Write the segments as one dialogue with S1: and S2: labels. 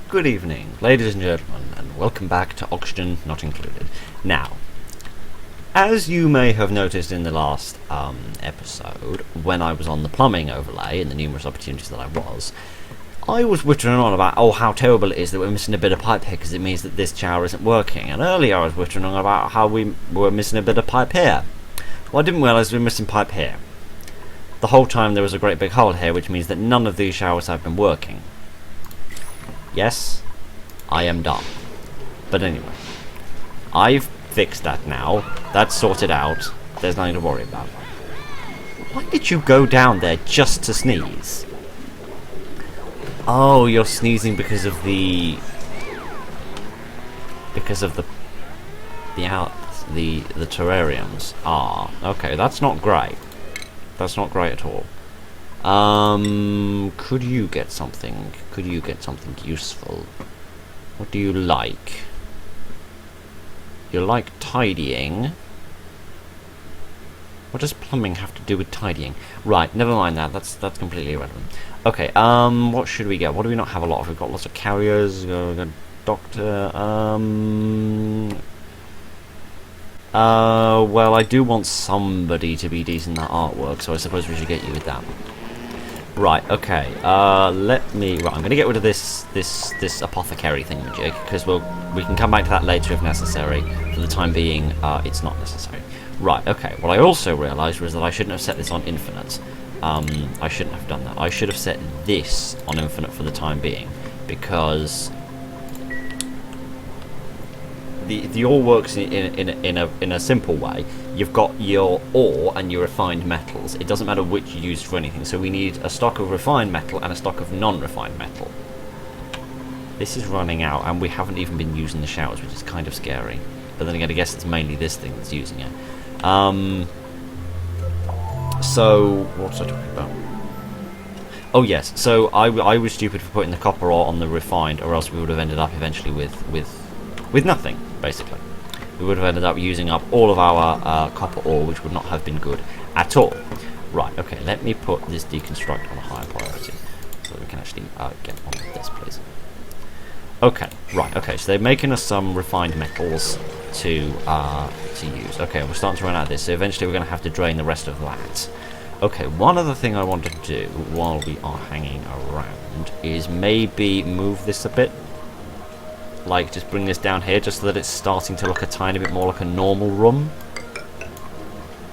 S1: Good evening, ladies and gentlemen, and welcome back to Oxygen Not Included. Now, as you may have noticed in the last episode, when I was on the plumbing overlay, in the numerous opportunities that I was whittering on about, how terrible it is that we're missing a bit of pipe here because it means that this shower isn't working. And earlier I was whittering on about how we were missing a bit of pipe here. Well, I didn't realise we were missing pipe here. The whole time there was a great big hole here, which means that none of these showers have been working. Yes, I am dumb. But anyway, I've fixed that now. That's sorted out. There's nothing to worry about. Why did you go down there just to sneeze? Oh, you're sneezing because of the terrariums. Ah, okay, that's not great. That's not great at all. Could you get something? Could you get something useful? What do you like? You like tidying. What does plumbing have to do with tidying? Right, never mind that. That's completely irrelevant. Okay, what should we get? What do we not have a lot of? We've got lots of carriers, we've got doctor, well, I do want somebody to be decent at artwork, so I suppose we should get you with that. Right, okay, I'm gonna get rid of this apothecary thingamajig, because we can come back to that later if necessary. For the time being, it's not necessary. Right, okay, what I also realised was that I shouldn't have set this on infinite. I shouldn't have done that. I should have set this on infinite for the time being, because the ore works in a simple way. You've got your ore and your refined metals. It doesn't matter which you use for anything. So we need a stock of refined metal and a stock of non-refined metal. This is running out, and we haven't even been using the showers, which is kind of scary. But then again, I guess it's mainly this thing that's using it. So what was I talking about? Oh yes. So I was stupid for putting the copper ore on the refined, or else we would have ended up eventually with nothing, basically. We would have ended up using up all of our copper ore, which would not have been good at all. Right, okay, let me put this deconstruct on a higher priority, so that we can actually get on with this, please. Okay, right, okay, so they're making us some refined metals to use. Okay, we're starting to run out of this, so eventually we're going to have to drain the rest of that. Okay, one other thing I want to do while we are hanging around is maybe move this a bit. Like, just bring this down here just so that it's starting to look a tiny bit more like a normal room,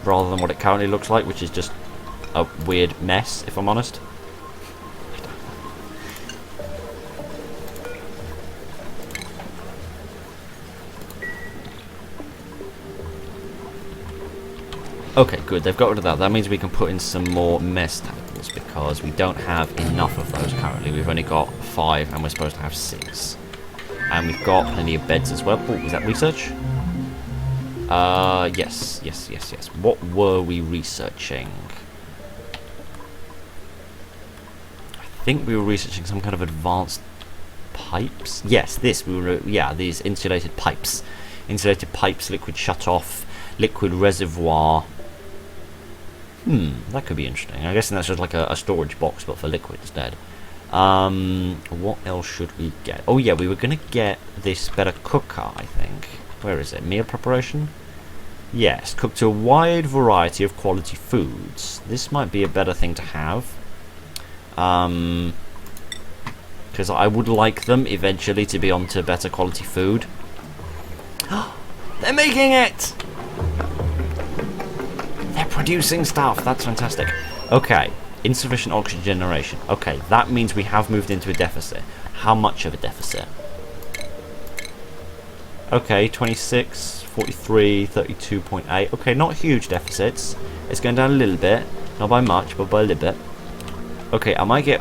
S1: rather than what it currently looks like, which is just a weird mess, if I'm honest. Okay, good, they've got rid of that. That means we can put in some more mess tables, because we don't have enough of those currently. We've only got 5, and we're supposed to have 6. And we've got plenty of beds as well. Oh, is that research? Yes. What were we researching? I think we were researching some kind of advanced pipes. Yes, these insulated pipes. Insulated pipes, liquid shut-off, liquid reservoir. That could be interesting. I'm guessing that's just like a storage box, but for liquid instead. What else should we get? Oh yeah, we were going to get this better cooker, I think. Where is it? Meal preparation? Yes, cook to a wide variety of quality foods. This might be a better thing to have. Because I would like them eventually to be onto better quality food. They're making it! They're producing stuff. That's fantastic. Okay. Insufficient oxygen generation. Okay, that means we have moved into a deficit. How much of a deficit? Okay, 26, 43, 32.8. Okay, not huge deficits. It's going down a little bit. Not by much, but by a little bit. Okay, I might get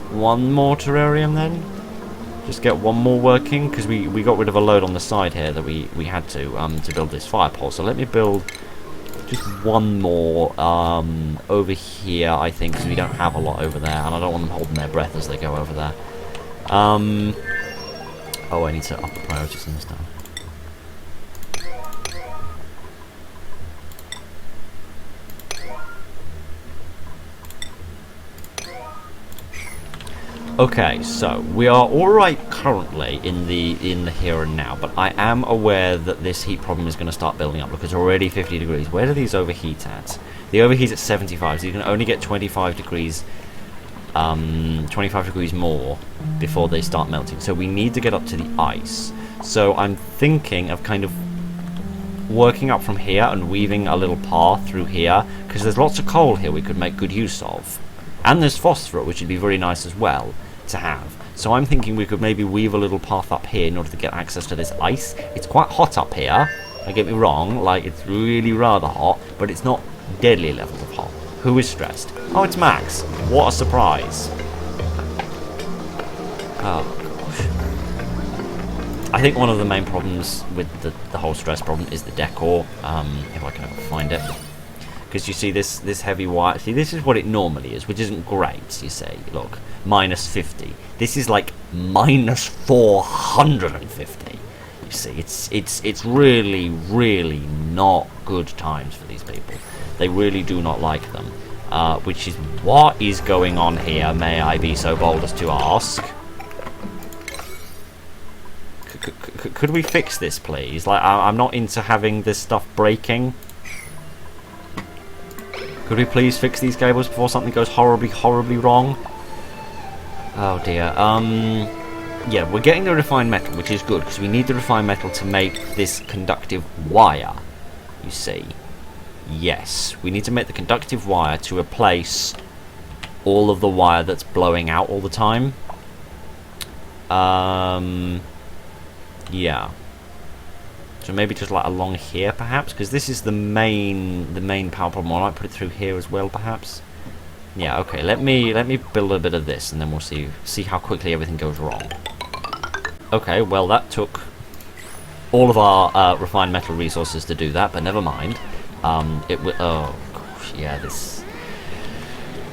S1: one more terrarium then. Just get one more working, because we got rid of a load on the side here that we had to build this fire pole. So let me build just one more over here, I think, because we don't have a lot over there, and I don't want them holding their breath as they go over there. Oh, I need to up the priorities on this now. Okay, so we are alright currently in the here and now, but I am aware that this heat problem is going to start building up. Look, it's already 50 degrees. Where do these overheat at? The overheat at 75, so you can only get 25 degrees 25 degrees more before they start melting. So we need to get up to the ice. So I'm thinking of kind of working up from here and weaving a little path through here, because there's lots of coal here we could make good use of. And there's phosphorus, which would be very nice as well to have. So I'm thinking we could maybe weave a little path up here in order to get access to this ice. It's quite hot up here, don't get me wrong, like it's really rather hot, but it's not deadly levels of hot. Who is stressed? Oh, it's Max. What a surprise. Oh, gosh. I think one of the main problems with the whole stress problem is the decor, if I can ever find it. Because you see this heavy wire, see this is what it normally is, which isn't great, you see, look, minus 50. This is like minus 450. You see, it's really, really not good times for these people. They really do not like them. Which is what is going on here, may I be so bold as to ask. Could we fix this, please? Like, I'm not into having this stuff breaking. Could we please fix these cables before something goes horribly, horribly wrong? Oh dear. Yeah, we're getting the refined metal, which is good, because we need the refined metal to make this conductive wire, you see. Yes, we need to make the conductive wire to replace all of the wire that's blowing out all the time. Yeah. So maybe just like along here, perhaps, because this is the main power problem. I might put it through here as well, perhaps. Yeah. Okay. Let me build a bit of this, and then we'll see how quickly everything goes wrong. Okay. Well, that took all of our refined metal resources to do that, but never mind. It will. Oh gosh. Yeah.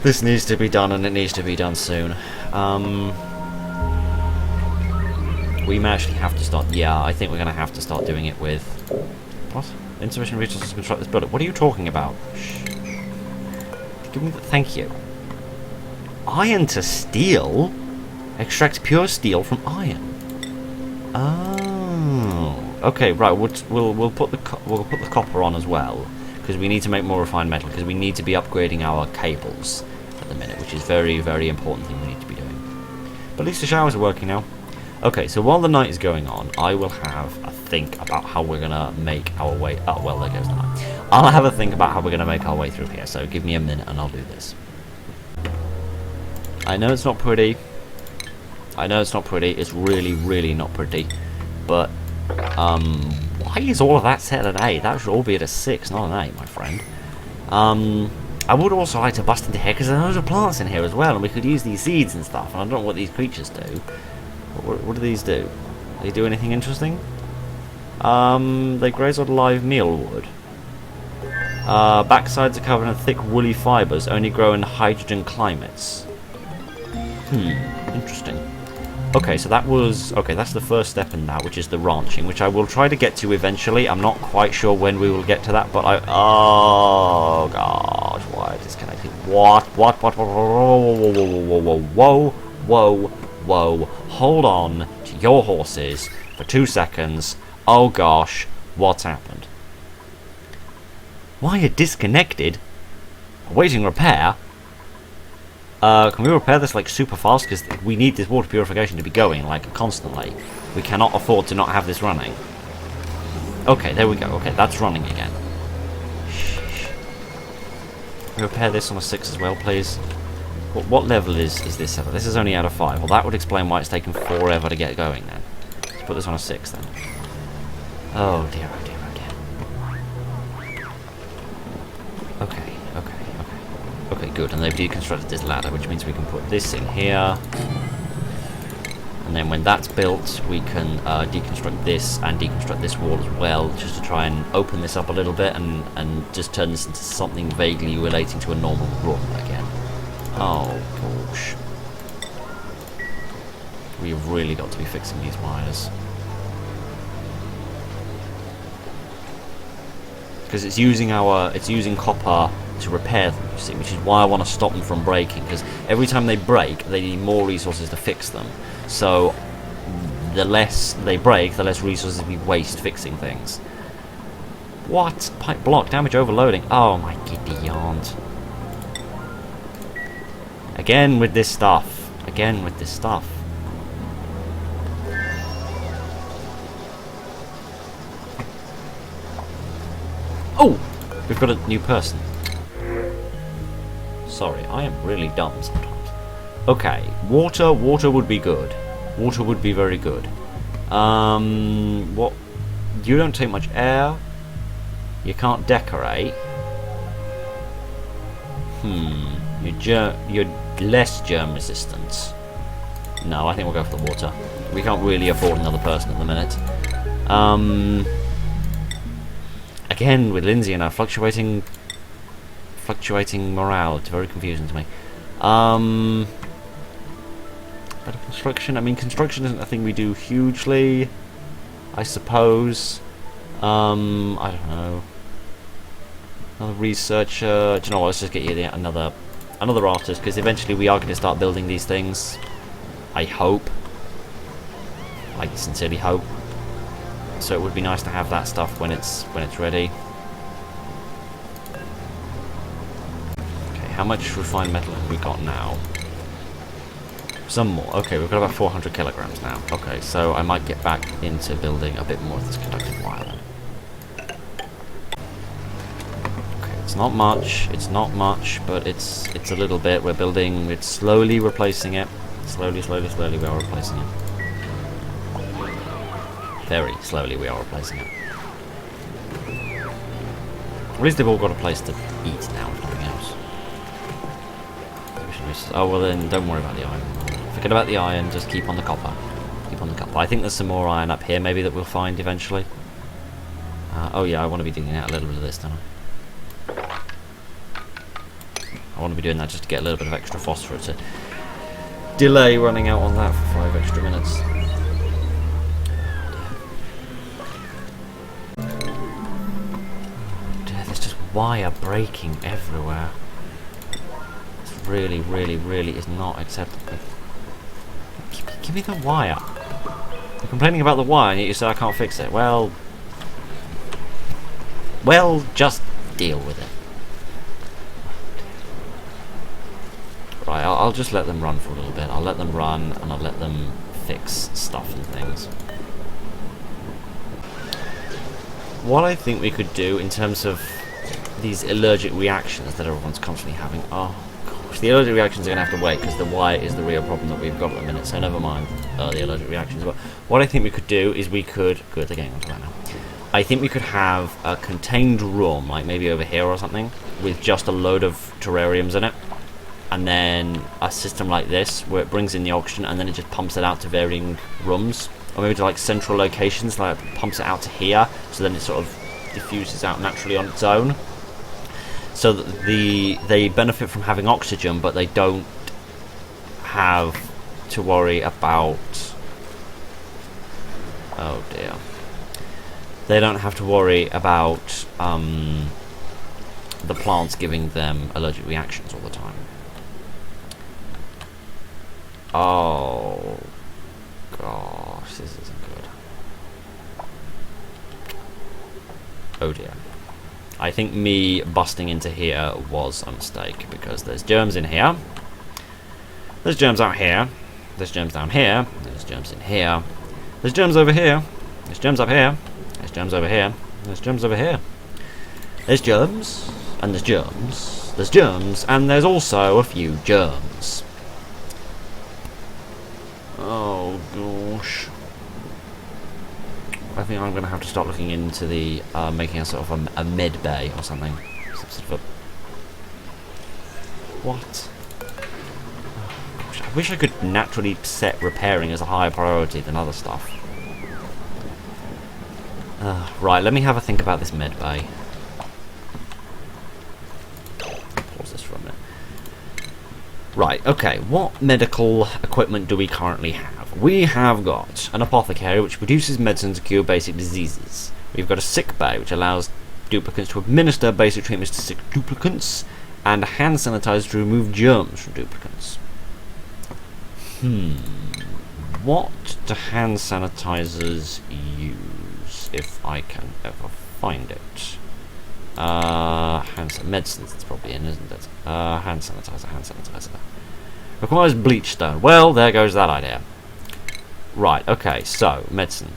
S1: This needs to be done, and it needs to be done soon. We may actually have to start. Yeah, I think we're going to have to start doing it with. What? Insufficient resources to construct this building. What are you talking about? Shh. Give me the. Thank you. Iron to steel. Extract pure steel from iron. Oh. Okay. Right. We'll put the copper on as well, because we need to make more refined metal, because we need to be upgrading our cables at the minute, which is very, very important thing we need to be doing. But at least the showers are working now. Okay, so while the night is going on, I will have a think about how we're going to make our way... Oh, well, there goes the night. I'll have a think about how we're going to make our way through here, so give me a minute and I'll do this. I know it's not pretty. I know it's not pretty. It's really, really not pretty. But, why is all of that set at 8? That should all be at a 6, not an 8, my friend. I would also like to bust into here, because there are loads of plants in here as well, and we could use these seeds and stuff, and I don't know what these creatures do. What do these do? They do anything interesting? They graze on live mealwood. Backsides are covered in thick woolly fibres, only grow in hydrogen climates. Interesting. Okay, so that was... Okay, that's the first step in that, which is the ranching, which I will try to get to eventually. I'm not quite sure when we will get to that, but I... Oh, gosh, why disconnected? What? Whoa. Hold on to your horses for 2 seconds. Oh, gosh, what's happened? Why are you disconnected? Awaiting repair? Can we repair this, like, super fast? Because we need this water purification to be going, like, constantly. We cannot afford to not have this running. Okay, there we go. Okay, that's running again. Shh. Repair this on a 6 as well, please. What level is this level? This is only out of 5. Well, that would explain why it's taken forever to get going, then. Let's put this on a 6, then. Oh, dear, oh, dear, oh, dear. Okay. Okay, good. And they've deconstructed this ladder, which means we can put this in here. And then when that's built, we can deconstruct this and deconstruct this wall as well, just to try and open this up a little bit and just turn this into something vaguely relating to a normal room again. Oh, gosh. We've really got to be fixing these wires. Because it's using copper to repair them, you see, which is why I want to stop them from breaking, because every time they break, they need more resources to fix them. So the less they break, the less resources we waste fixing things. What? Pipe block, damage overloading. Oh my giddy aunt. Again with this stuff. Again with this stuff. Oh! We've got a new person. Sorry, I am really dumb sometimes. Okay, water would be good. Water would be very good. What? You don't take much air. You can't decorate. You're less germ resistant. No, I think we'll go for the water. We can't really afford another person at the minute. Again, with Lindsay and our fluctuating morale, it's very confusing to me. Better construction. I mean, construction isn't a thing we do hugely, I suppose. I don't know. Another researcher. Do you know what? Let's just get you another artist, because eventually we are going to start building these things. I hope. I sincerely hope. So it would be nice to have that stuff when it's ready. Okay, how much refined metal have we got now? Some more. Okay, we've got about 400 kilograms now. Okay, so I might get back into building a bit more of this conductive wire then. Okay, it's not much, but it's a little bit. We're building, it's slowly replacing it. Slowly we are replacing it. Very slowly we are replacing it. At least they've all got a place to eat now, if nothing else. Oh, well then, don't worry about the iron. Forget about the iron, just keep on the copper. Keep on the copper. I think there's some more iron up here, maybe, that we'll find eventually. Oh yeah, I want to be digging out a little bit of this, don't I? I want to be doing that just to get a little bit of extra phosphorus to delay running out on that for 5 extra minutes. Wire breaking everywhere. This really is not acceptable. Give me the wire. You're complaining about the wire and yet you say I can't fix it. Well, just deal with it. Right, I'll just let them run for a little bit. I'll let them run and I'll let them fix stuff and things. What I think we could do in terms of these allergic reactions that everyone's constantly having. Oh gosh, the allergic reactions are going to have to wait because the wire is the real problem that we've got at the minute, so never mind the allergic reactions. But what I think we could do is we could... Good, they're getting onto that now. I think we could have a contained room, like maybe over here or something, with just a load of terrariums in it. And then a system like this, where it brings in the oxygen and then it just pumps it out to varying rooms. Or maybe to like central locations, like pumps it out to here, so then it sort of diffuses out naturally on its own. So that they benefit from having oxygen, but they don't have to worry about... Oh dear. They don't have to worry about the plants giving them allergic reactions all the time. Oh gosh, this isn't good. Oh dear. I think me busting into here was a mistake, because there's germs in here, there's germs out here, there's germs down here, there's germs in here, there's germs over here, there's germs up here, there's germs over here, there's germs over here, there's germs, and there's germs, and there's also a few germs. Oh gosh. I think I'm going to have to start looking into the making a sort of a med bay or something. Some sort of a... What? Oh, gosh, I wish I could naturally set repairing as a higher priority than other stuff. Right, let me have a think about this med bay. Pause this for a minute. Right, okay, what medical equipment do we currently have? We have got an apothecary which produces medicine to cure basic diseases. We've got a sick bay which allows duplicants to administer basic treatments to sick duplicants. and hand sanitizer to remove germs from duplicants. What do hand sanitizers use, if I can ever find it? Medicines it's probably in, isn't it? Hand sanitizer. Requires bleach stone. Well, there goes that idea. Right, okay, so, medicine,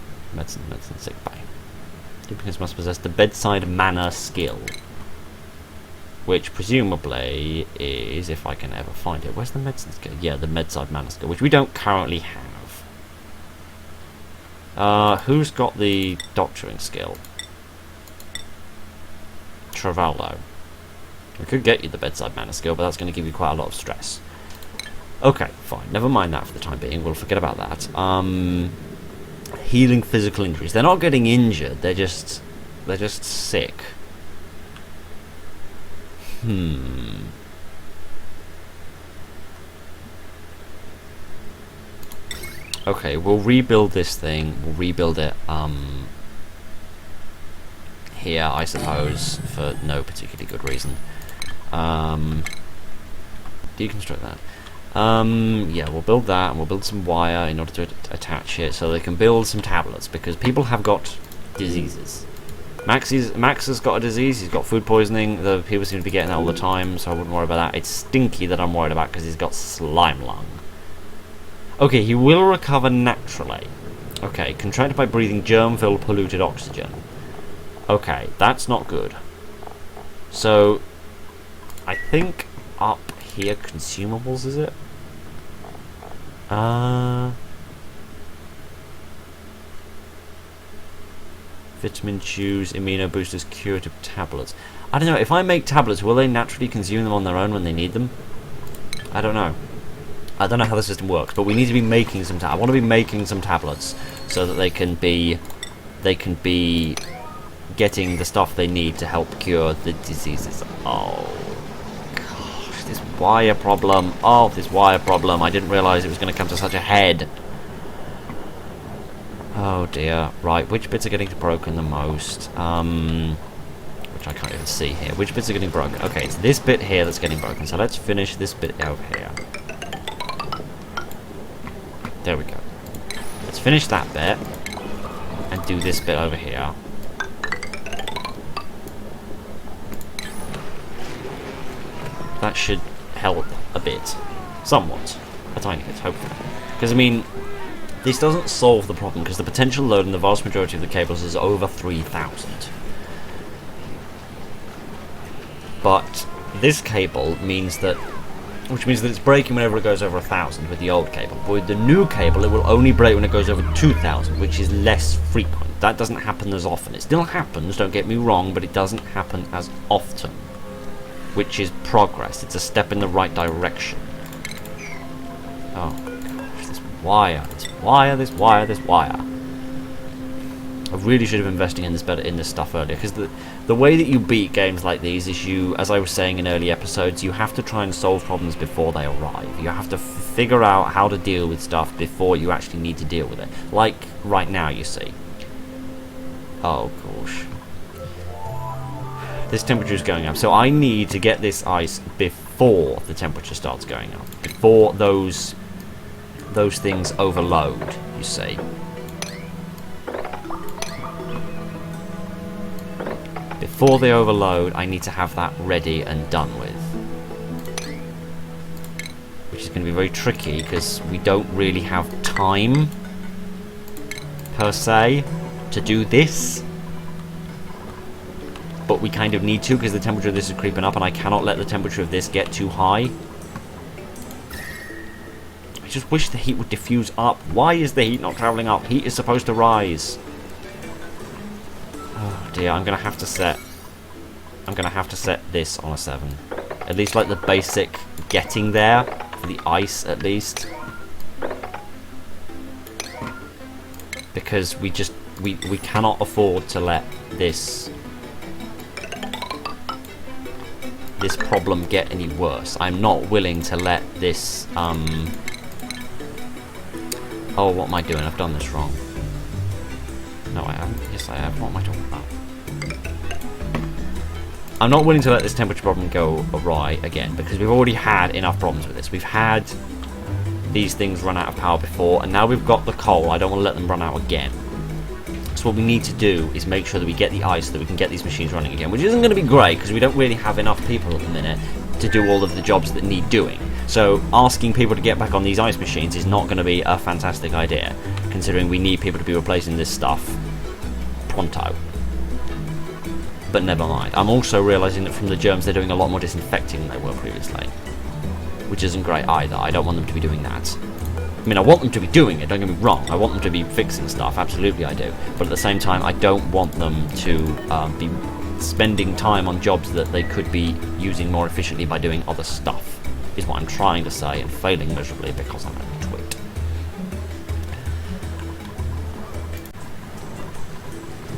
S1: sick bay. Duplicants must possess the bedside manner skill, which presumably is, if I can ever find it, where's the medicine skill? Yeah, the bedside manner skill, which we don't currently have. Who's got the doctoring skill? Travaldo. We could get you the bedside manner skill, but that's going to give you quite a lot of stress. Okay, fine. Never mind that for the time being. We'll forget about that. Healing physical injuries. They're not getting injured. They're just sick. Okay, we'll rebuild this thing. We'll rebuild it here, I suppose, for no particularly good reason. Deconstruct that. Yeah, we'll build that, and we'll build some wire in order to attach it, so they can build some tablets, because people have got diseases. Max has got a disease, he's got food poisoning, the people seem to be getting that all the time, so I wouldn't worry about that. It's Stinky that I'm worried about, because he's got slime lung. Okay, he will recover naturally. Okay, contracted by breathing germ-filled polluted oxygen. Okay, that's not good. So, I think up here, consumables, is it? Vitamin chews, amino boosters, curative tablets. I don't know, if I make tablets, will they naturally consume them on their own when they need them? I don't know. I don't know how the system works, but we need to be making some I want to be making some tablets so that they can be getting the stuff they need to help cure the diseases. Oh gosh, this wire problem. Oh, this wire problem. I didn't realise it was going to come to such a head. Oh dear. Right, which bits are getting broken the most? Which I can't even see here. Which bits are getting broken? Okay, it's this bit here that's getting broken, so let's finish this bit over here. There we go. Let's finish that bit and do this bit over here. That should help a bit. Somewhat. A tiny bit, hopefully. Because, I mean, this doesn't solve the problem, because the potential load in the vast majority of the cables is over 3,000. But this cable means that, which means that it's breaking whenever it goes over 1,000 with the old cable. But with the new cable, it will only break when it goes over 2,000, which is less frequent. That doesn't happen as often. It still happens, don't get me wrong, but it doesn't happen as often. Which is progress. It's a step in the right direction. Oh gosh, this wire. I really should have invested in this stuff earlier, because the way that you beat games like these is you, as I was saying in early episodes, you have to try and solve problems before they arrive. You have to figure out how to deal with stuff before you actually need to deal with it. Like right now, you see. Oh gosh. This temperature is going up, so I need to get this ice before the temperature starts going up, before those things overload, you see. Before they overload, I need to have that ready and done with. Which is going to be very tricky, because we don't really have time, per se, to do this. But we kind of need to, because the temperature of this is creeping up, and I cannot let the temperature of this get too high. I just wish the heat would diffuse up. Why is the heat not travelling up? Heat is supposed to rise. Oh dear, I'm going to have to set this on a 7. At least like the basic getting there, for the ice at least. Because we cannot afford to let this problem get any worse. I'm not willing to let this, oh, what am I doing? I've done this wrong. No, I haven't. Yes, I have. What am I talking I'm not willing to let this temperature problem go awry again, because we've already had enough problems with this. We've had these things run out of power before, and now we've got the coal. I don't want to let them run out again. So what we need to do is make sure that we get the ice so that we can get these machines running again, which isn't going to be great because we don't really have enough people at the minute to do all of the jobs that need doing. So asking people to get back on these ice machines is not going to be a fantastic idea, considering we need people to be replacing this stuff pronto. But never mind. I'm also realising that from the germs they're doing a lot more disinfecting than they were previously, which isn't great either. I don't want them to be doing that. I mean, I want them to be doing it, don't get me wrong. I want them to be fixing stuff, absolutely I do. But at the same time, I don't want them to be spending time on jobs that they could be using more efficiently by doing other stuff, is what I'm trying to say, and failing miserably because I'm a twit.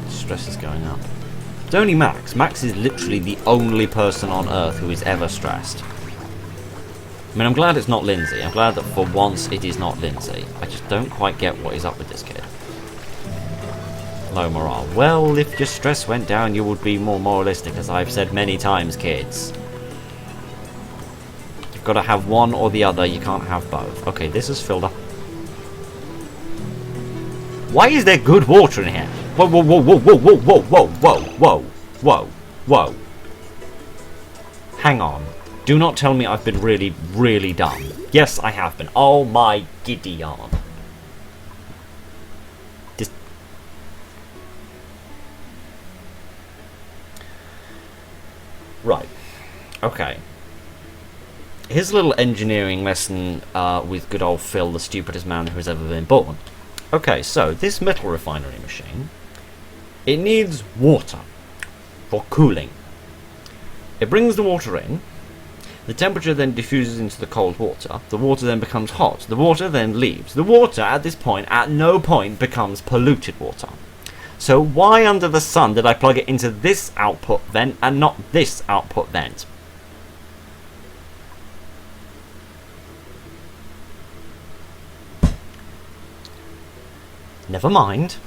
S1: Stress is going up. It's only Max. Max is literally the only person on Earth who is ever stressed. I mean, I'm glad it's not Lindsay. I'm glad that for once it is not Lindsay. I just don't quite get what is up with this kid. Low morale. Well, if your stress went down, you would be more moralistic, as I've said many times, kids. You've got to have one or the other. You can't have both. Okay, this is filled up. Why is there good water in here? Whoa, whoa, whoa, whoa, whoa, whoa, whoa, whoa, whoa, whoa, whoa, whoa. Hang on. Do not tell me I've been really, really dumb. Yes, I have been. Oh my Gideon. Just... Right. Okay. Here's a little engineering lesson with good old Phil, the stupidest man who has ever been born. Okay, so this metal refinery machine, it needs water for cooling. It brings the water in. The temperature then diffuses into the cold water. The water then becomes hot. The water then leaves. The water, at this point, at no point becomes polluted water. So why under the sun did I plug it into this output vent and not this output vent? Never mind.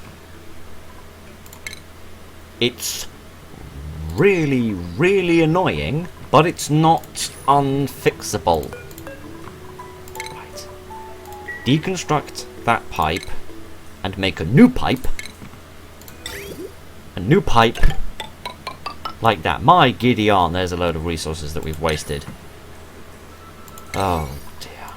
S1: It's really, really annoying. But it's not unfixable. Right. Deconstruct that pipe and make a new pipe. A new pipe like that. My Gideon, there's a load of resources that we've wasted. Oh dear.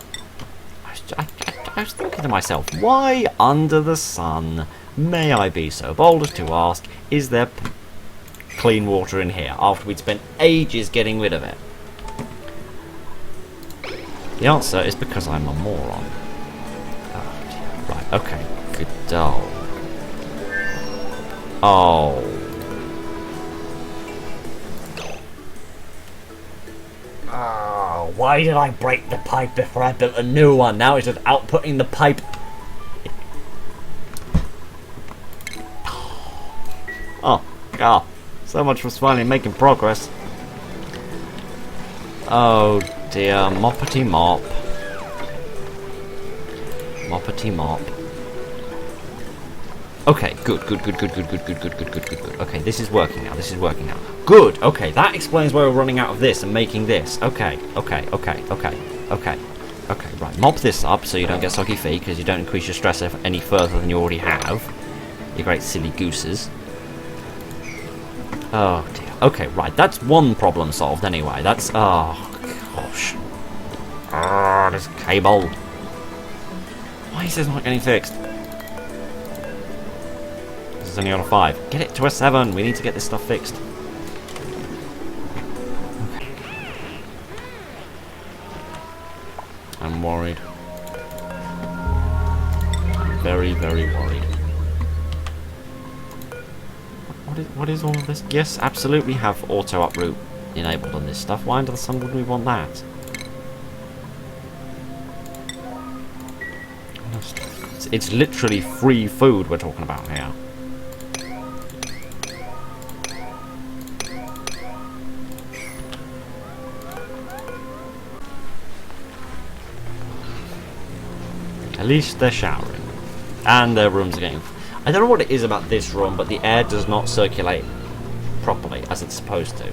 S1: I was thinking to myself, why under the sun, may I be so bold as to ask, is there clean water in here after we'd spent ages getting rid of it? The answer is because I'm a moron. Oh dear. Right, okay. Good. Oh. Oh, why did I break the pipe before I built a new one? Now it's just outputting the pipe. Oh, God. So much for finally making progress. Oh dear, moppity mop. Moppity mop. Okay, good. Okay, this is working now, Good, okay, that explains why we're running out of this and making this. Okay, right. Mop this up so you don't get soggy feet, because you don't increase your stress any further than you already have. You great silly gooses. Oh dear. Okay, right. That's one problem solved anyway. That's... Oh, gosh. Ah, this cable. Why is this not getting fixed? This is only on a 5. Get it to a 7. We need to get this stuff fixed. Okay. I'm worried. I'm very, very worried. What is all of this? Yes, absolutely have auto uproot enabled on this stuff. Why under the sun would we want that? It's literally free food we're talking about here. At least they're showering. And their rooms are getting... I don't know what it is about this room, but the air does not circulate properly, as it's supposed to.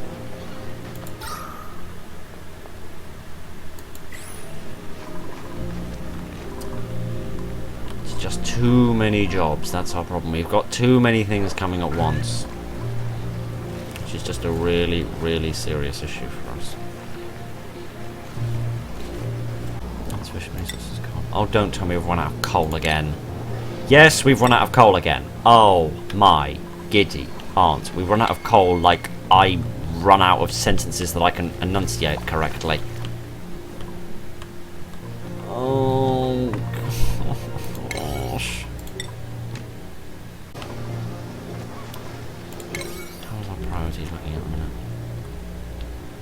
S1: too many jobs. That's our problem. We've got too many things coming at once. Which is just a really, really serious issue for us. Insufficient resources. Coal. Oh, don't tell me we've run out of coal again. Yes, we've run out of coal again. Oh my giddy aunt. We've run out of coal like I run out of sentences that I can enunciate correctly. Oh gosh. How's our priorities looking at the minute?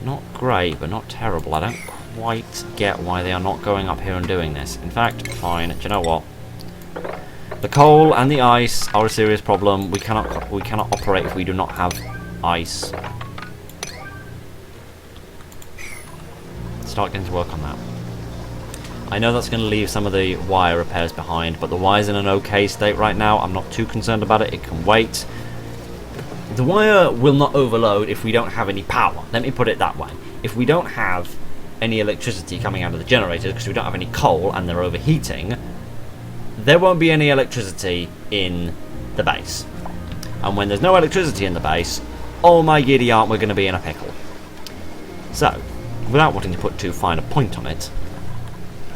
S1: Not great, but not terrible. I don't quite get why they are not going up here and doing this. In fact, fine. Do you know what? The coal and the ice are a serious problem. We cannot operate if we do not have ice. Start getting to work on that. I know that's going to leave some of the wire repairs behind, but the wire's in an okay state right now. I'm not too concerned about it. It can wait. The wire will not overload if we don't have any power. Let me put it that way. If we don't have any electricity coming out of the generators because we don't have any coal and they're overheating, there won't be any electricity in the base. And when there's no electricity in the base, oh my giddy aunt, we're going to be in a pickle. So, without wanting to put too fine a point on it,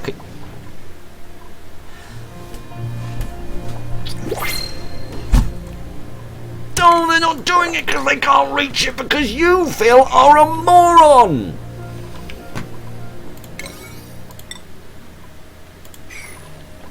S1: okay. Oh, they're not doing it because they can't reach it because you, Phil, are a moron!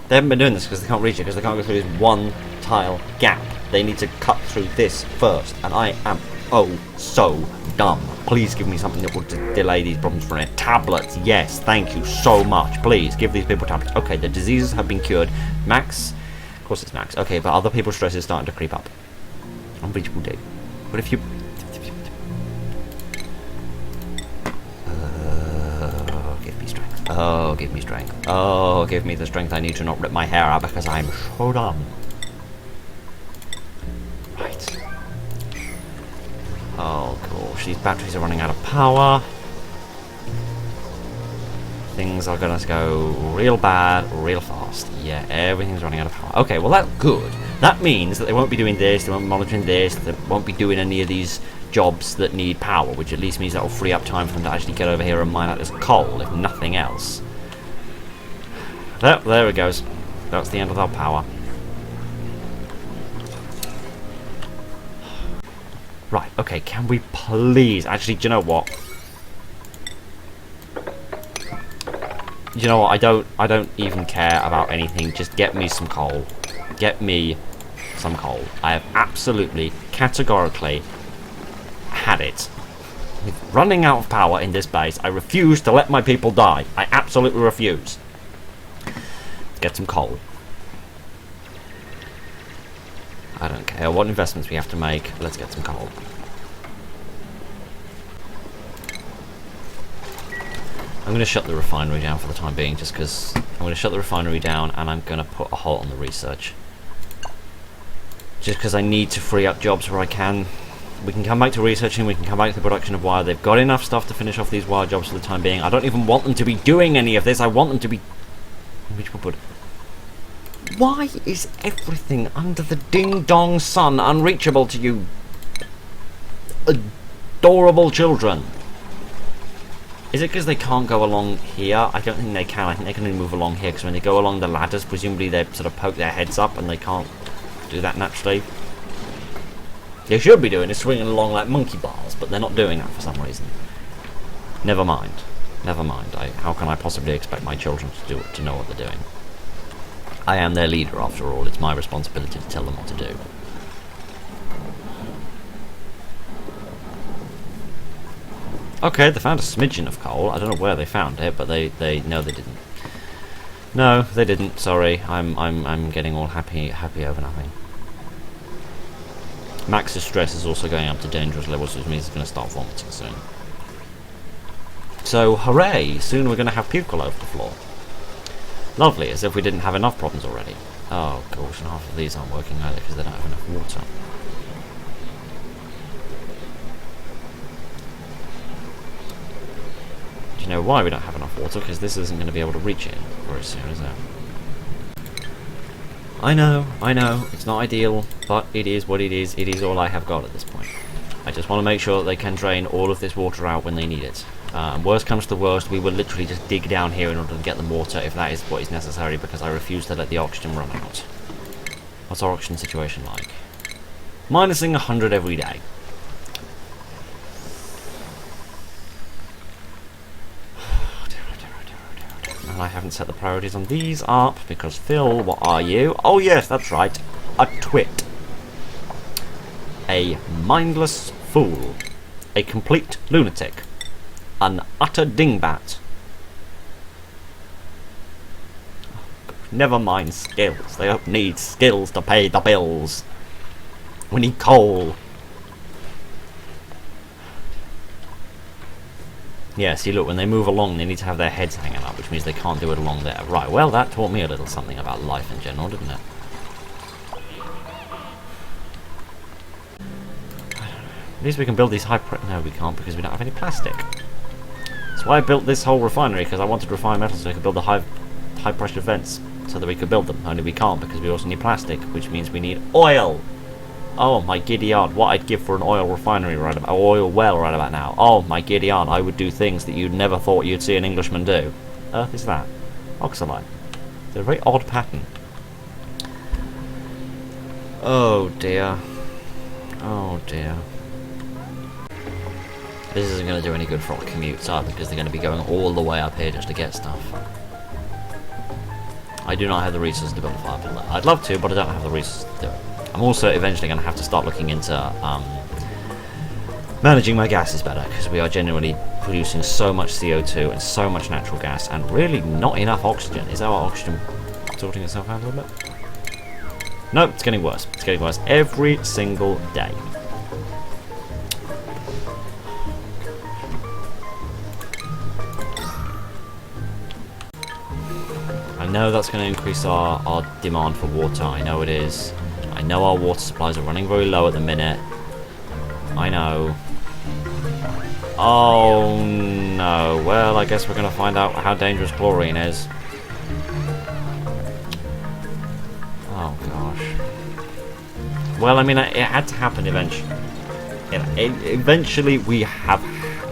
S1: They haven't been doing this because they can't reach it, because they can't go through this one tile gap. They need to cut through this first, and I am oh so dumb. Please give me something that will delay these problems for a minute. Tablets, yes, thank you so much. Please, give these people tablets. Okay, the diseases have been cured. Max, of course it's Max. Okay, but other people's stress is starting to creep up. Unreachable date. But if you... give me strength. Oh, give me strength. Oh, give me the strength I need to not rip my hair out because I'm so dumb. Right. Oh, gosh. These batteries are running out of power. Things are going to go real bad, real fast. Yeah, everything's running out of power. Okay, well, that's good. That means that they won't be doing this, they won't be monitoring this, they won't be doing any of these jobs that need power, which at least means that will free up time for them to actually get over here and mine out this coal, if nothing else. There it goes. That's the end of our power. Right, okay, can we please... Actually, do you know what? You know what, I don't even care about anything. Just get me some coal. Get me some coal. I have absolutely, categorically had it. With running out of power in this base, I refuse to let my people die. I absolutely refuse. Get some coal. I don't care what investments we have to make. Let's get some coal. I'm going to shut the refinery down for the time being, just because I'm going to shut the refinery down and I'm going to put a halt on the research. Just because I need to free up jobs where I can. We can come back to researching, we can come back to the production of wire. They've got enough stuff to finish off these wire jobs for the time being. I don't even want them to be doing any of this. I want them to be... Why is everything under the ding-dong sun unreachable to you adorable children? Is it because they can't go along here? I don't think they can. I think they can only move along here, because when they go along the ladders, presumably they sort of poke their heads up and they can't do that naturally. They should be doing is swinging along like monkey bars, but they're not doing that for some reason. Never mind. Never mind. How can I possibly expect my children to know what they're doing? I am their leader, after all. It's my responsibility to tell them what to do. Okay, they found a smidgen of coal. I don't know where they found it, but they no, they didn't. No, they didn't. Sorry, I'm getting all happy over nothing. Max's stress is also going up to dangerous levels, which means he's going to start vomiting soon. So, hooray! Soon we're going to have puke all over the floor. Lovely, as if we didn't have enough problems already. Oh gosh, and half of these aren't working either because they don't have enough water. Do you know why we don't have enough water? Because this isn't going to be able to reach it very soon, is it? I know, it's not ideal, but it is what it is. It is all I have got at this point. I just want to make sure that they can drain all of this water out when they need it. Worst comes to worst, we will literally just dig down here in order to get them water if that is what is necessary, because I refuse to let the oxygen run out. What's our oxygen situation like? Minusing 100 every day. And I haven't set the priorities on these up, because Phil, what are you? Oh yes, that's right. A twit. A mindless fool. A complete lunatic. An utter dingbat. Never mind skills. They don't need skills to pay the bills. We need coal. Yeah, see, look, when they move along, they need to have their heads hanging up, which means they can't do it along there. Right, well, that taught me a little something about life in general, didn't it? At least we can build these no, we can't, because we don't have any plastic. That's why I built this whole refinery, because I wanted to refine metal so I could build the high-pressure vents, so that we could build them. Only we can't, because we also need plastic, which means we need oil! Oh my giddy aunt, what I'd give for an oil refinery right about, oil well right about now. Oh my giddy aunt, I would do things that you'd never thought you'd see an Englishman do. Earth is that? Oxalite. It's a very odd pattern. Oh dear. Oh dear. This isn't going to do any good for our commutes either, because they're going to be going all the way up here just to get stuff. I do not have the resources to build a fire pit. I'd love to, but I don't have the resources to do it. I'm also eventually going to have to start looking into managing my gases better, because we are genuinely producing so much CO2 and so much natural gas, and really not enough oxygen. Is our oxygen sorting itself out a little bit? No, it's getting worse. It's getting worse every single day. I know that's going to increase our demand for water. I know it is. I know our water supplies are running very low at the minute. I know. Oh no. Well, I guess we're going to find out how dangerous chlorine is. Oh gosh. Well, I mean, it had to happen eventually. Eventually, we're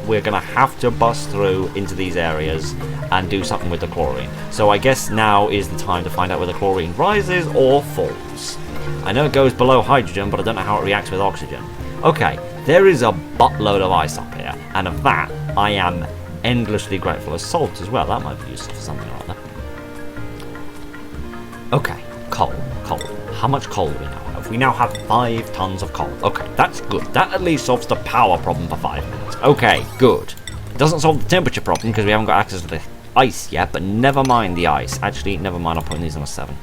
S1: going to have to bust through into these areas and do something with the chlorine. So I guess now is the time to find out whether chlorine rises or falls. I know it goes below hydrogen, but I don't know how it reacts with oxygen. Okay, there is a buttload of ice up here, and of that, I am endlessly grateful. As salt as well, that might be useful for something or other. Okay, coal. How much coal do we now have? We now have 5 tons of coal. Okay, that's good. That at least solves the power problem for 5 minutes. Okay, good. It doesn't solve the temperature problem, because we haven't got access to the ice yet, but never mind the ice. Actually, never mind, I'm putting these on a 7.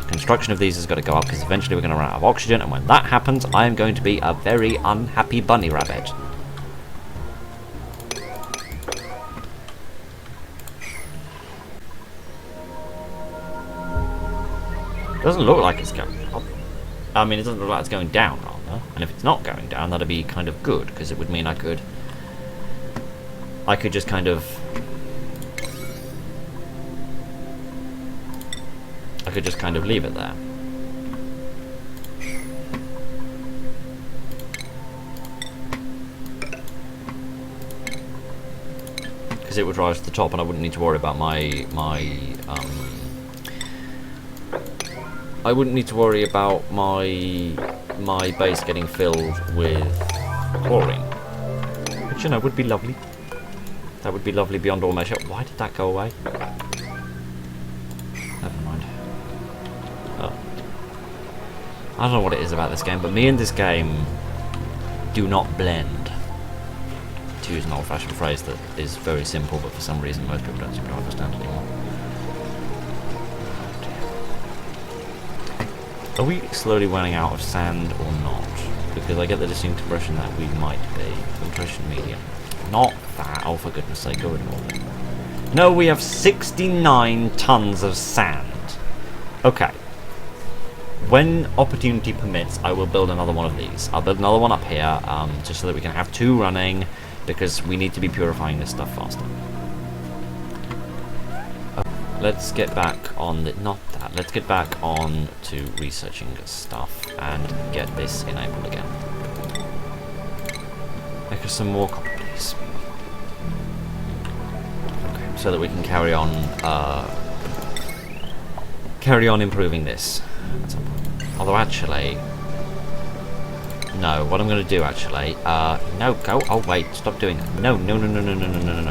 S1: Construction of these has got to go up, because eventually we're going to run out of oxygen, and when that happens, I am going to be a very unhappy bunny rabbit. Doesn't look like it's going up. I mean, it doesn't look like it's going down, rather. And if it's not going down, that'd be kind of good, because it would mean I could just kind of... I could just kind of leave it there. Because it would rise to the top, and I wouldn't need to worry about I wouldn't need to worry about my base getting filled with chlorine. Which, you know, would be lovely. That would be lovely beyond all measure. Why did that go away? Never mind. Oh. I don't know what it is about this game, but me and this game do not blend. To use an old-fashioned phrase that is very simple, but for some reason most people don't seem to understand anymore. Are we slowly running out of sand or not? Because I get the distinct impression that we might be. Filtration medium. Not that. Oh, for goodness sake, go ignore them. No, we have 69 tons of sand. Okay. When opportunity permits, I will build another one of these. I'll build another one up here, just so that we can have 2 running, because we need to be purifying this stuff faster. let's get back on the, not that, let's get back on to researching stuff and get this enabled again. Make us some more copper, please. Okay, so that we can carry on improving this. Although actually, no, what I'm going to do actually, no, go, oh wait, stop doing that. No,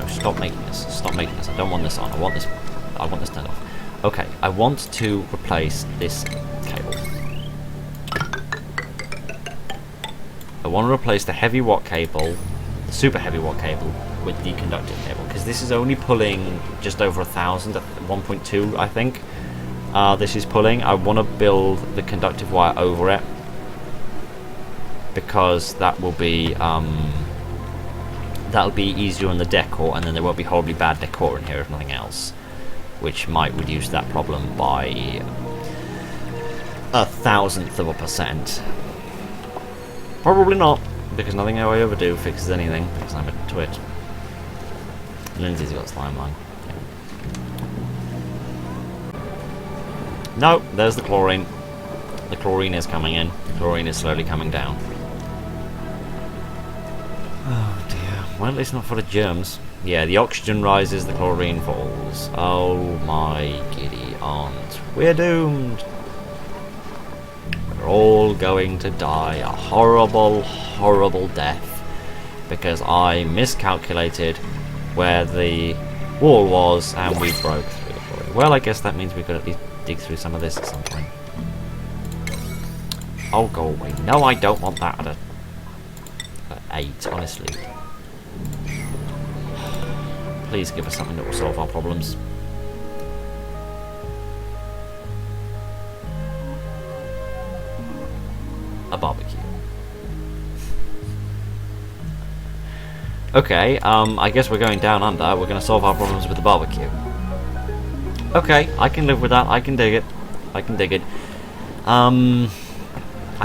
S1: stop making this, I don't want this on, I want this turned off. Okay, I want to replace this cable. I want to replace the heavy watt cable, the super heavy watt cable, with the conductive cable, because this is only pulling just over 1,000, 1.2 I think. This is pulling. I want to build the conductive wire over it, because that will be that'll be easier on the decor, and then there won't be horribly bad decor in here if nothing else, which might reduce that problem by 1,000%. Probably not, because nothing I ever do fixes anything, because I'm a twit. Lindsay's got slime line. Yeah. No, there's the chlorine. The chlorine is coming in. The chlorine is slowly coming down. Oh dear. Well, at least not for the germs. Yeah, the oxygen rises, the chlorine falls. Oh my giddy aunt. We're doomed. We're all going to die a horrible, horrible death, because I miscalculated where the wall was and we broke through the chlorine. Well, I guess that means we could at least dig through some of this at some point. Oh, go away. No, I don't want that at 8, honestly. Please give us something that will solve our problems. A barbecue. Okay, I guess we're going down under. We're going to solve our problems with the barbecue. Okay, I can live with that. I can dig it. I can dig it. I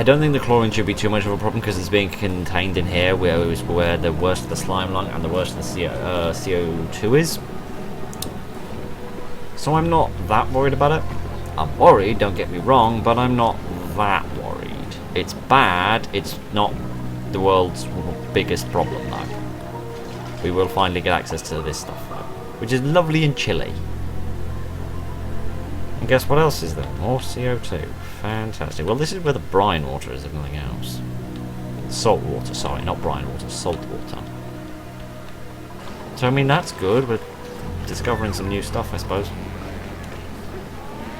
S1: don't think the chlorine should be too much of a problem, because it's being contained in here, where the worst of the slime lung and the worst of the CO2 is. So I'm not that worried about it. I'm worried, don't get me wrong, but I'm not that worried. It's bad, it's not the world's biggest problem though. We will finally get access to this stuff though, which is lovely and chilly. And guess what else is there? More CO2. Fantastic. Well, this is where the brine water is, if nothing else. Salt water, sorry, not brine water, salt water. So, I mean, that's good. We're discovering some new stuff, I suppose.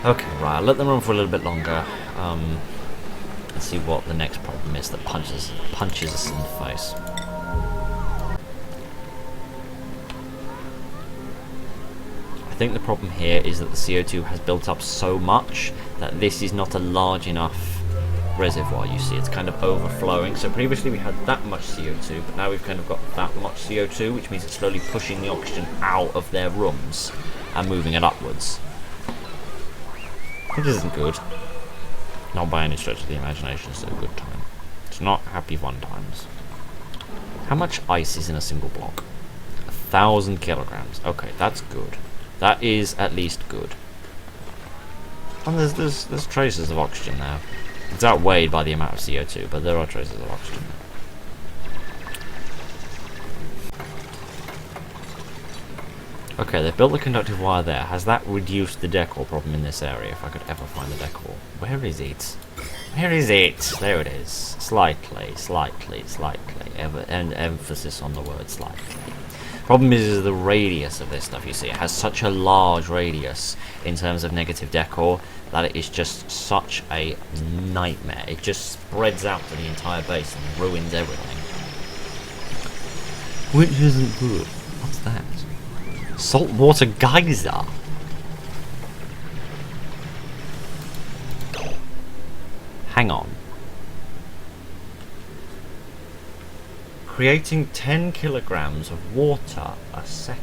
S1: Okay, right, I'll let them run for a little bit longer. Let's see what the next problem is that punches us in the face. I think the problem here is that the CO2 has built up so much that this is not a large enough reservoir, you see. It's kind of overflowing. So previously we had that much CO2, but now we've kind of got that much CO2, which means it's slowly pushing the oxygen out of their rooms and moving it upwards. Which isn't good. Not by any stretch of the imagination, it's a good time. It's not happy fun times. How much ice is in a single block? 1,000 kilograms. Okay, that's good. That is at least good. And there's traces of oxygen there. It's outweighed by the amount of CO2, but there are traces of oxygen there. Okay, they've built the conductive wire there. Has that reduced the decor problem in this area, if I could ever find the decor? Where is it? Where is it? There it is. Slightly. And emphasis on the word slightly. Problem is the radius of this stuff, you see. It has such a large radius in terms of negative decor that it is just such a nightmare. It just spreads out to the entire base and ruins everything. Which isn't good. What's that? Saltwater geyser. Hang on. Creating 10 kilograms of water a second.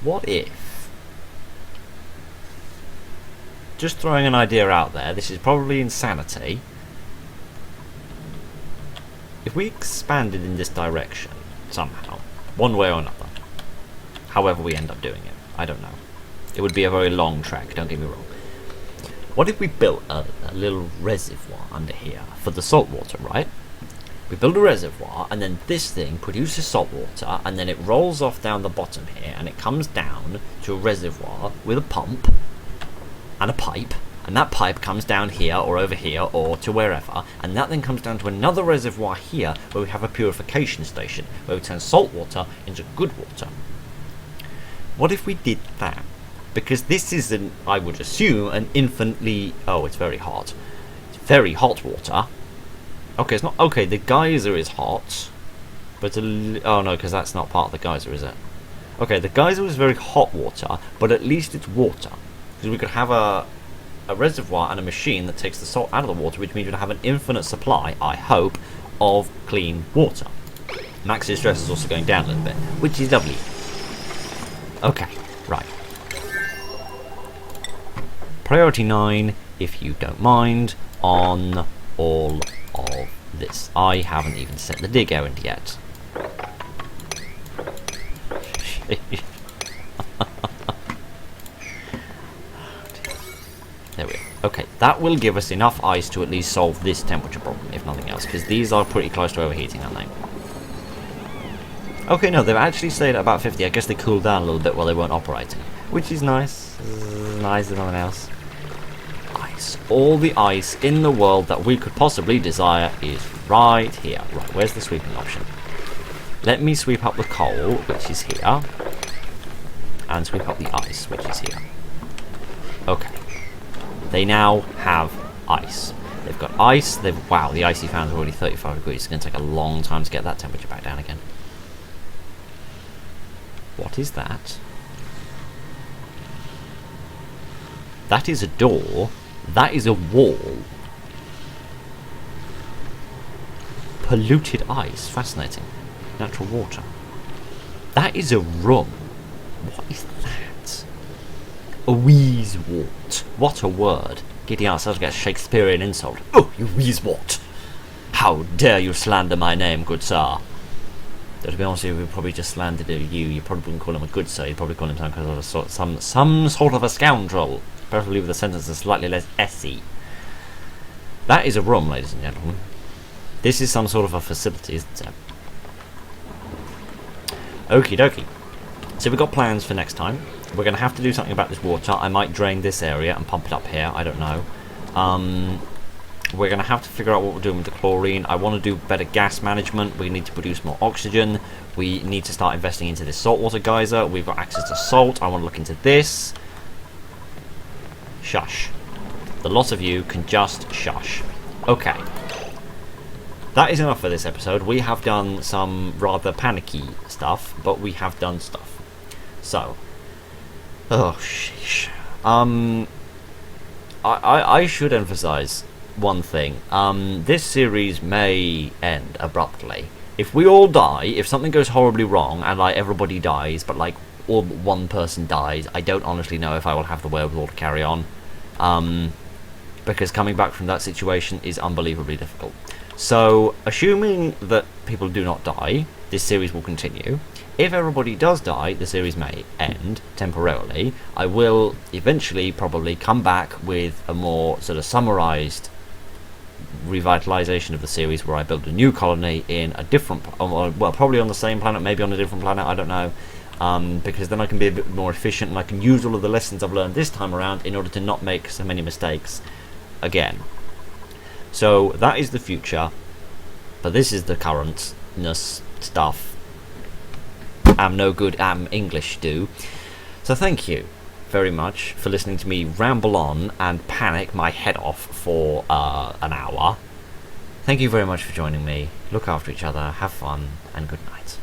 S1: What if? Just throwing an idea out there, this is probably insanity. If we expanded in this direction, somehow, One way or another. However we end up doing it. I don't know. It would be a very long trek, don't get me wrong. What if we built a little reservoir under here for the salt water, right? We build a reservoir, and then this thing produces salt water, and then it rolls off down the bottom here, and it comes down to a reservoir with a pump and a pipe, and that pipe comes down here or over here or to wherever, and that then comes down to another reservoir here where we have a purification station where we turn salt water into good water. What if we did that? Because this is I would assume, an infinitely... Oh, it's very hot. It's very hot water. Okay, it's not... Okay, the geyser is hot. But... Oh, no, because that's not part of the geyser, is it? Okay, the geyser is very hot water, but at least it's water. Because we could have a reservoir and a machine that takes the salt out of the water, which means we'd have an infinite supply, I hope, of clean water. Max's stress is also going down a little bit, which is lovely. Okay, right. Priority 9, if you don't mind, on all of this. I haven't even set the dig errand yet. There we go. Okay, that will give us enough ice to at least solve this temperature problem, if nothing else, because these are pretty close to overheating, aren't they? Okay, no, they've actually stayed at about 50. I guess they cooled down a little bit while they weren't operating, which is nice. Nice than nothing else. Ice. All the ice in the world that we could possibly desire is right here. Right, where's the sweeping option? Let me sweep up the coal, which is here, and sweep up the ice, which is here. Okay. They now have ice. They've got ice. Wow, the icy fan is already 35 degrees. It's going to take a long time to get that temperature back down again. What is that? That is a door. That is a wall. Polluted ice. Fascinating. Natural water. That is a room. What is that? A wheezewort. What a word. Getting ourselves to get a Shakespearean insult. Oh, you wheezewort! How dare you slander my name, good sir? Though, to be honest with you, we probably just slandered you. You probably wouldn't call him a good sir. You'd probably call him some sort of a scoundrel. Preferably with a sentence that's slightly less essy. That is a room, ladies and gentlemen. This is some sort of a facility, isn't it? Okie dokie. So we've got plans for next time. We're going to have to do something about this water. I might drain this area and pump it up here. I don't know. We're going to have to figure out what we're doing with the chlorine. I want to do better gas management. We need to produce more oxygen. We need to start investing into this saltwater geyser. We've got access to salt. I want to look into this. Shush. The lot of you can just shush. Okay. That is enough for this episode. We have done some rather panicky stuff, but we have done stuff. So. Oh, sheesh. I should emphasize one thing. This series may end abruptly. If we all die, if something goes horribly wrong, and like everybody dies, but like all but one person dies, I don't honestly know if I will have the wherewithal to carry on. Because coming back from that situation is unbelievably difficult. So, assuming that people do not die, this series will continue. If everybody does die, the series may end temporarily. I will eventually probably come back with a more sort of summarized revitalization of the series where I build a new colony in a different, well, probably on the same planet, maybe on a different planet, I don't know. Because then I can be a bit more efficient and I can use all of the lessons I've learned this time around in order to not make so many mistakes again. So that is the future, but this is the currentness stuff. I'm no good am English do. So thank you very much for listening to me ramble on and panic my head off for an hour. Thank you very much for joining me. Look after each other, have fun, and good night.